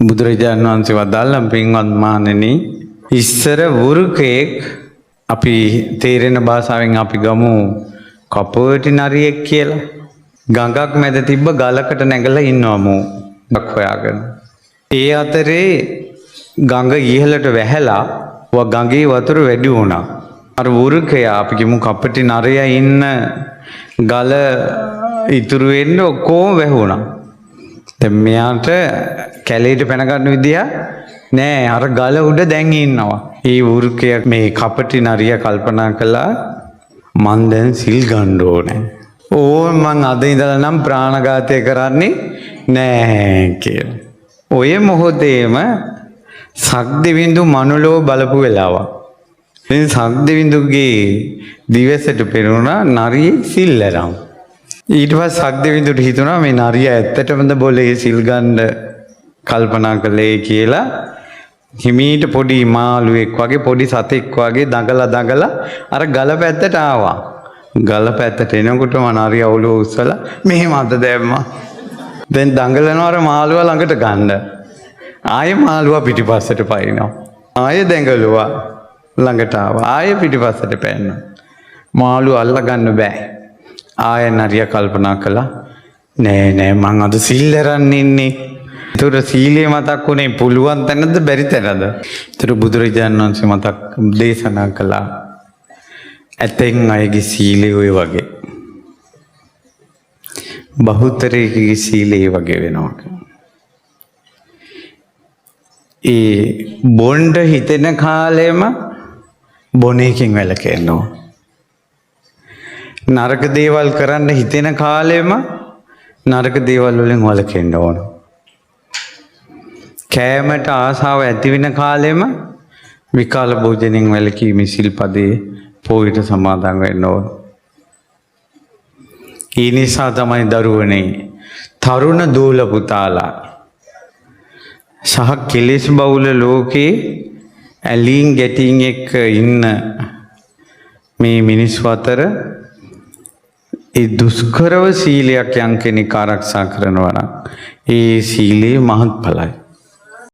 බුදුරජාණන් වහන්සේ වදාළා පින්වත් මහණෙනි ඉස්සර වෘකෙක් අපි තේරෙන භාෂාවෙන් අපි ගමු කපටි නරියෙක් කියලා. ගඟක් මැද තිබ්බ ගලකට නැගලා ඉන්නවා මෝ හොයාගෙන. ඒ අතරේ ගඟ ඉහළට වැහැලා ගඟේ වතුර වැඩි වුණා. අර වෘකයා අපි කියමු කපටි නරියා ඉන්න ගල ඉතුරු වෙන්න ඔක්කොම වැහුණා. දැන් මෙයාට කැලේට පැන ගන්න විදිය නෑ. අර ගල උඩ දැන් ඉන්නවා. ඒ වෘකයා මේ කපටි නරියා කල්පනා කළා මං දැන් සිල් ගන්න ඕනේ. මං අද ඉඳලා නම් ප්‍රාණඝාතය කරන්නේ නෑ කියලා. ඔය මොහොතේම සක්දෙවිඳු මනුලෝ බලපු වෙලාවක්. ඉතින් සක්දෙවිඳුගේ දිවසට පෙරුණා නරියේ සිල් ඇරම්. ඊට පස්සේ සක්දෙවිඳුට හිතුණා මේ නරියා ඇත්තටමද බොලේ සිල් ගන්න කල්පනා කළේ කියලා. හිමීට පොඩි මාළුවෙක් වගේ පොඩි සතෙක් වගේ දඟලා අර ගල පැත්තට ආවා. ගල පැත්තට එනකොටම නරියා ඔළුව උස්සලා මෙහෙම අත දැම්මා. දැන් දඟලනවා අර මාළුවා ළඟට ගන්න. ආයෙ මාළුවා පිටිපස්සට පයින්නවා. ආයෙ දැඟලුවා ළඟට ආවා. ආයෙ පිටිපස්සට පැන්නා. මාළුවා අල්ල ගන්න බෑ. ආයෙ නරියා කල්පනා කළා නෑ මං අද සිල් අරන් ඉන්නේ. ඒතර සීලේ මතක් වුණේ පුළුවන් තැනද බැරි තැනද? ඒතර බුදුරජාණන් වහන්සේ මතක් දේශනා කළා. ඇතෙන් අයගේ සීලය ඔය වගේ. බහුතරයේ සීලය වගේ වෙනවා. ඒ බොණ්ඩ හිතෙන කාලෙම බොන එකෙන් වැළකෙනවා. නරක දේවල් කරන්න හිතෙන කාලෙම නරක දේවල් වලින් වළකින්න ඕන. කෑමට ආසාව ඇති වෙන කාලෙම විකාල භෝජනෙන් වැළකීමේ සිල්පදේ පොයට සමාදන් වෙන්න ඕන. ඒ නිසා තමයි දරුවනේ තරුණ දූල පුතාලා සහ කෙලෙස් බහුල ලෝකේ ඇලීම් ගැටීම් එක්ක ඉන්න මේ මිනිස් අතර ඒ දුෂ්කරව සීලයක් යම් කෙනෙක් ආරක්ෂා කරනවා නම් ඒ සීලේ මහත්ඵලයි.